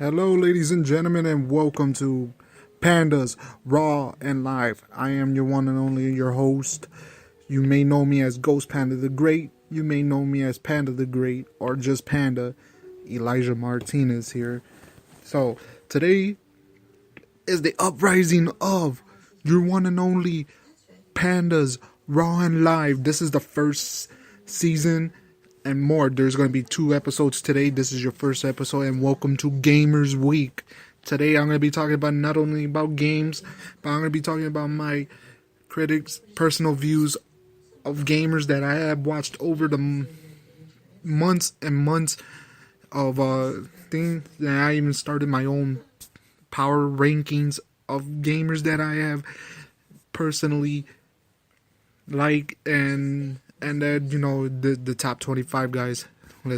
Hello, ladies and gentlemen, and welcome to Panda's Raw and Live. I am your one and only your host. You may know me as Ghost Panda the Great. You may know me as Panda the Great, or just Panda. Elijah Martinez here. So, today is the uprising of your one and only Panda's Raw and Live. This is the first season and more. There's going to be 2 episodes today. This is your first episode, and welcome to Gamers Week. Today I'm going to be talking about not only about games, but I'm going to be talking about my critics' personal views of gamers that I have watched over the months and months of things. That I even started my own power rankings of gamers that I have personally like, and then, you know, the top 25 guys.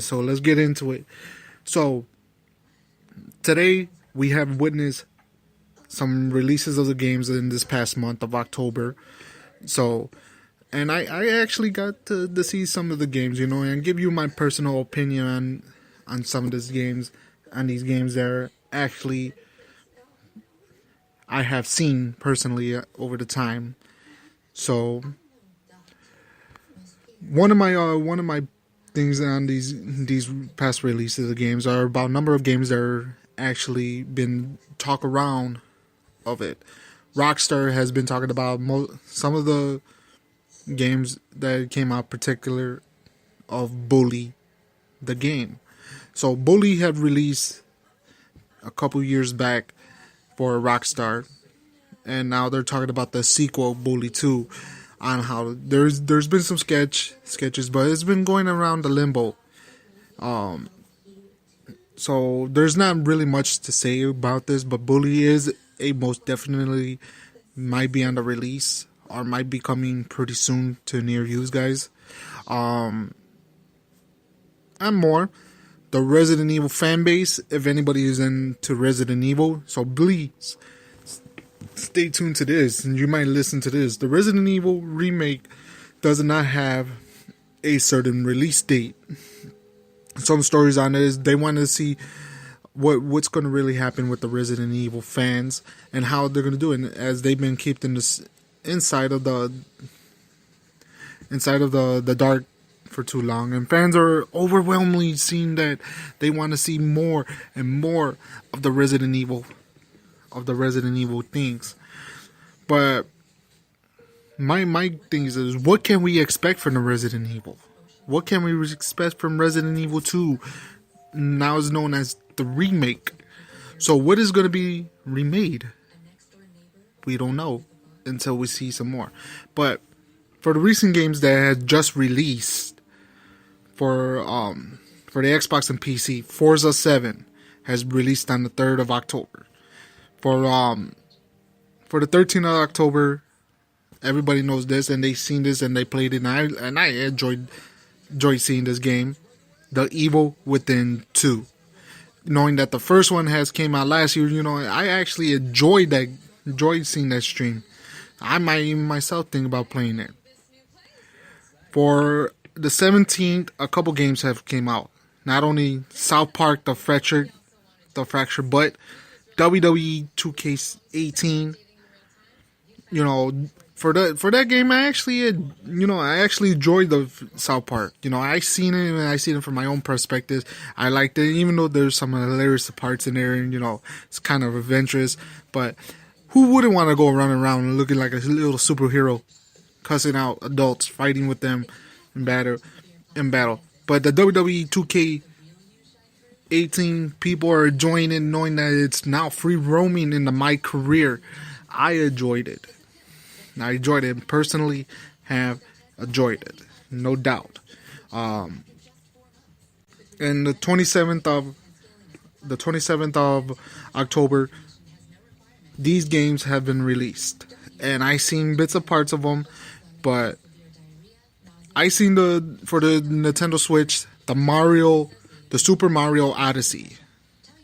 So let's get into it. So today we have witnessed some releases of the games in this past month of October. So, and I actually got to see some of the games, you know, and give you my personal opinion on some of these games, that are actually I have seen personally over the time. So one of my things on these past releases of games are about number of games that are actually been talk around of it. Rockstar has been talking about some of the games that came out, particular of Bully, the game. So Bully had released a couple years back for Rockstar, and now they're talking about the sequel, Bully 2. On how there's been some sketches, but it's been going around the limbo. So there's not really much to say about this, but Bully is a most definitely might be on the release or might be coming pretty soon to near you guys. And more, the Resident Evil fan base, if anybody is into Resident Evil, so please stay tuned to this, and you might listen to this. The Resident Evil remake does not have a certain release date. Some stories on it is they want to see what's going to really happen with the Resident Evil fans and how they're going to do it, as they've been kept in this inside of the dark for too long, and fans are overwhelmingly seeing that they want to see more and more of the Resident Evil things. But my thing is what can we expect from the Resident Evil? What can we expect from Resident Evil 2? Now is known as the remake. So what is going to be remade? We don't know until we see some more. But for the recent games that had just released for the Xbox and PC, Forza 7 has released on the 3rd of October. For the 13th of October, everybody knows this, and they seen this and they played it, and I enjoyed seeing this game, The Evil Within 2. Knowing that the first one has came out last year, you know, I actually enjoyed seeing that stream. I might even myself think about playing it. For the 17th, a couple games have came out. Not only South Park, the Fracture, but WWE 2K18. You know, for that game, I actually enjoyed the South Park. You know, I seen it from my own perspective. I liked it, even though there's some hilarious parts in there, and you know, it's kind of adventurous. But who wouldn't want to go running around looking like a little superhero, cussing out adults, fighting with them in battle? But the WWE 2K18 people are enjoying it, knowing that it's now free roaming into my career. I enjoyed it. Personally have enjoyed it, no doubt. And the 27th of October, these games have been released, and I seen bits of parts of them, but I seen for the Nintendo Switch, the Super Mario Odyssey.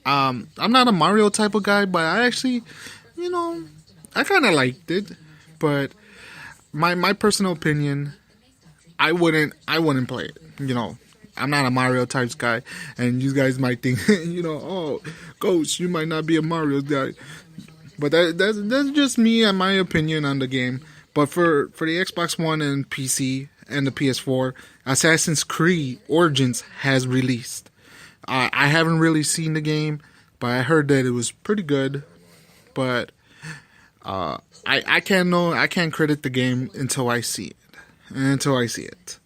I'm not a Mario type of guy, but I actually, you know, I kind of liked it. But my personal opinion, I wouldn't play it. You know, I'm not a Mario types guy, and you guys might think, oh, Ghost, you might not be a Mario guy, but that's just me and my opinion on the game. But for the Xbox One and PC and the PS4, Assassin's Creed Origins has released. I haven't really seen the game, but I heard that it was pretty good. But I can't credit the game until I see it.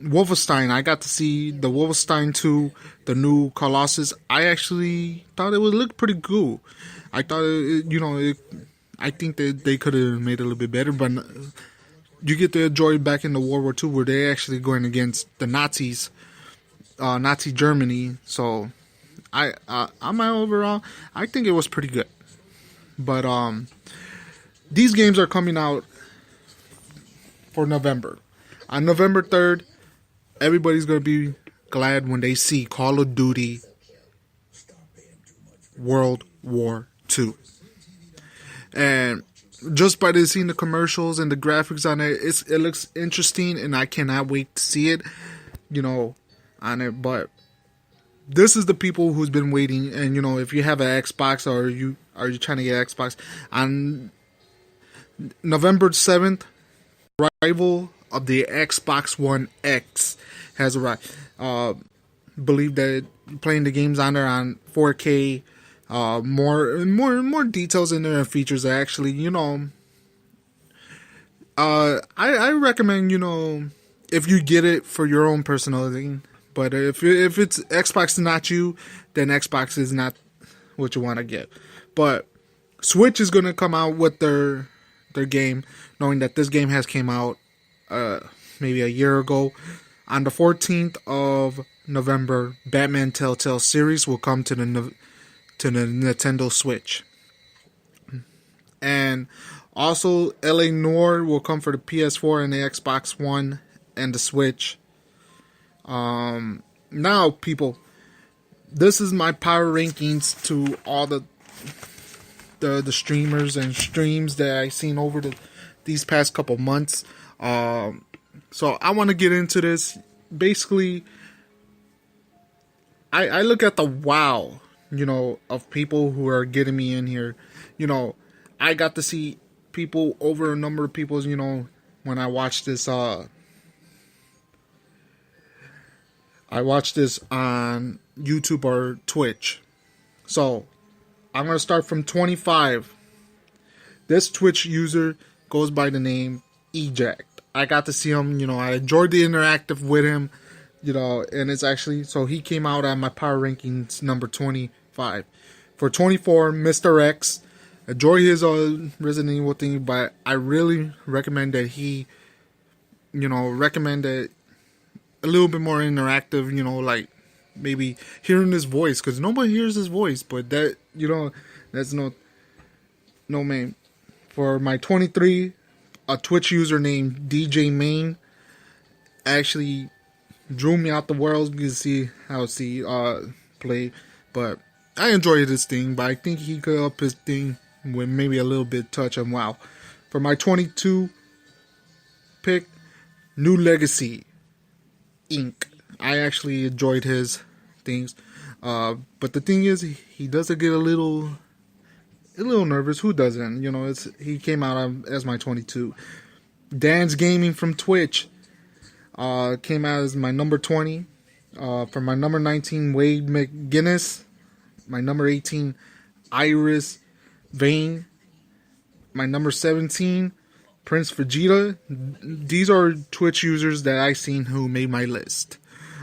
Wolfenstein, I got to see the Wolfenstein 2, the new Colossus. I actually thought it would look pretty cool. I thought I think that they could have made it a little bit better, but you get to enjoy back in the World War II where they're actually going against the Nazis, Nazi Germany. So on my overall, I think it was pretty good. But these games are coming out for November. On November 3rd, everybody's going to be glad when they see Call of Duty World War II. And just by seeing the commercials and the graphics on it, it looks interesting, and I cannot wait to see it, on it. But this is the people who's been waiting, and if you have an Xbox or you trying to get Xbox, on November 7th, arrival of the Xbox One X has arrived. Believe that playing the games on there on 4K, more details in there and features are actually, I recommend, if you get it for your own personal thing. But if it's Xbox is not you, then Xbox is not what you want to get. But Switch is going to come out with their game, knowing that this game has came out maybe a year ago. On the 14th of November, Batman Telltale series will come to the Nintendo Switch. And also, LA Noire will come for the PS4 and the Xbox One and the Switch. Now, people, this is my power rankings to all the streamers and streams that I've seen over these past couple months. So I want to get into this. Basically, I look at the wow, of people who are getting me in here. I got to see people, over a number of people, when I watched this, I watched this on YouTube or Twitch. So, I'm going to start from 25. This Twitch user goes by the name Eject. I got to see him, I enjoyed the interactive with him, and it's actually, so he came out on my power rankings number 25. For 24, Mr. X. Enjoy his Resident Evil thing, but I really recommend that he, recommend that a little bit more interactive, like maybe hearing his voice, because nobody hears his voice, but that, that's no man. For my 23, a Twitch user named DJ Main actually drew me out the world to see how he play, but I enjoyed his thing, but I think he could up his thing with maybe a little bit touch on WoW. For my 22 pick, New Legacy Inc. I actually enjoyed his things, but the thing is, he does get a little nervous. Who doesn't? He came out as my 22. Dan's Gaming from Twitch came out as my number 20. For my number 19, Wade McGinnis. My number 18, Iris Vane. My number 17, Prince Vegeta. These are Twitch users that I seen who made my list.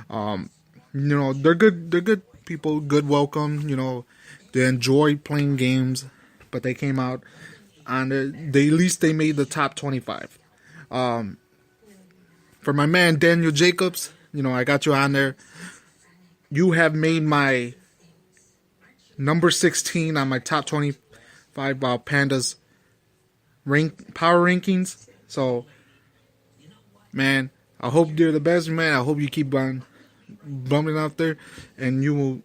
They're good people, good welcome. They enjoy playing games, but they came out on at least they made the top 25. For my man Daniel Jacobs, I got you on there. You have made my number 16 on my top 25 Pandas power rankings. So, man, I hope you're the best, man. I hope you keep on bumping out there, and you will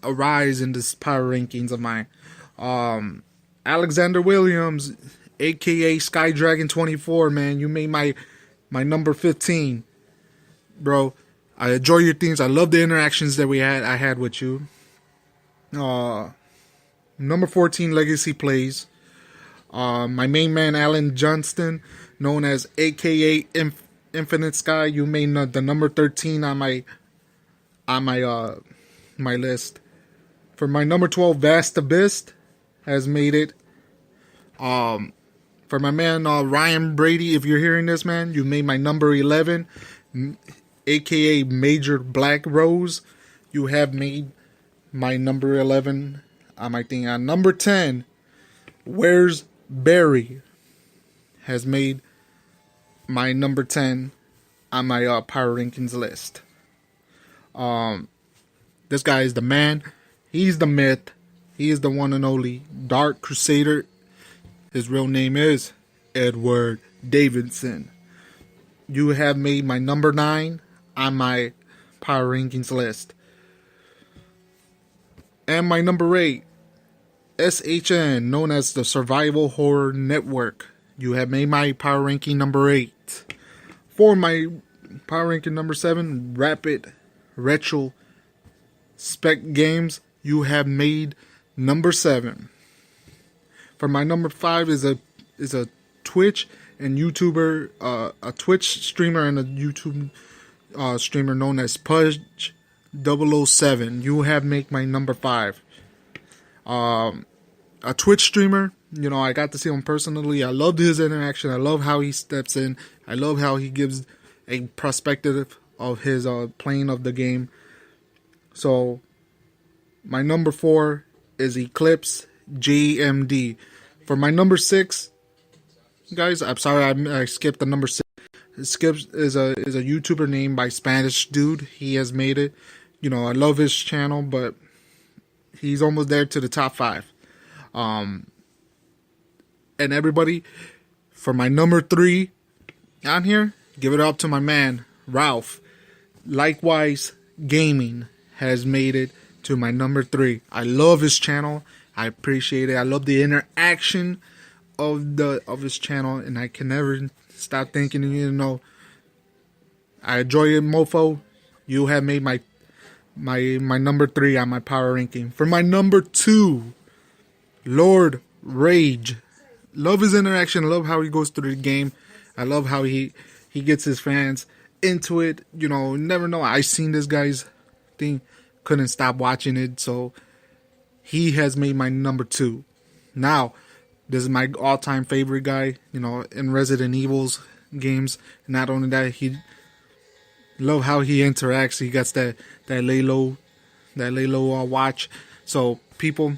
arise in this power rankings of mine. Alexander Williams, aka Sky Dragon 24, man, you made my number 15, bro. I enjoy your themes. I love the interactions that I had with you. Number 14, Legacy Plays. My main man, Alan Johnston, known as AKA Infinite Sky. You may know the number 13 on my list. For my number 12, Vast Abyss has made it. For my man Ryan Brady, if you're hearing this, man, you made my number 11, aka Major Black Rose. You have made my number 11 on my thing. On number 10, Where's Barry has made my number 10 on my power rankings list. This guy is the man. He's the myth. He is the one and only Dark Crusader. His real name is Edward Davidson. You have made my number 9 on my power rankings list. And my number 8, SHN, known as the Survival Horror Network. You have made my power ranking number 8. For my power ranking number 7, Rapid Retro Spec Games. You have made number 7. For my number 5 is a Twitch and YouTuber, a Twitch streamer and a YouTube streamer known as Pudge 007. You have made my number 5. A Twitch streamer, I got to see him personally. I loved his interaction. I love how he steps in. I love how he gives a perspective of his playing of the game. So my number 4 is Eclipse JMD. For my number 6, guys, I'm sorry I skipped the number 6. Skips is a YouTuber named by Spanish Dude. He has made it. I love his channel, but he's almost there to the top 5. And everybody, for my number 3 on here, give it up to my man Ralph. Likewise Gaming has made it to my number 3. I love his channel. I appreciate it. I love the interaction of his channel, and I can never stop thinking. I enjoy it, mofo. You have made my number 3 on my power ranking. For my number 2, Lord Rage. Love his interaction. I love how he goes through the game. I love how he gets his fans into it. Never know. I seen this guy's thing. Couldn't stop watching it. So he has made my number 2. Now, this is my all-time favorite guy, in Resident Evil's games. Not only that, love how he interacts. He gets that lay low watch. So people,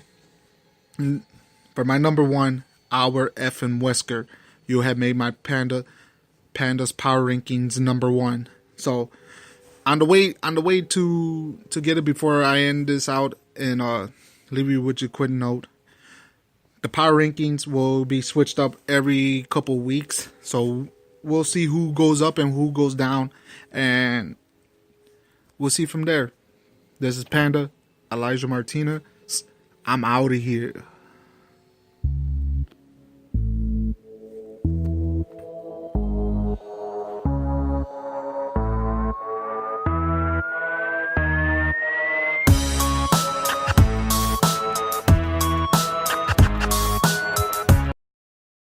for my number 1, our effing Wesker, you have made my Panda's power rankings number 1. So on the way to get it, before I end this out and leave you with a quick note, the power rankings will be switched up every couple weeks. So we'll see who goes up and who goes down, and we'll see from there. This is Panda, Elijah Martinez. I'm out of here.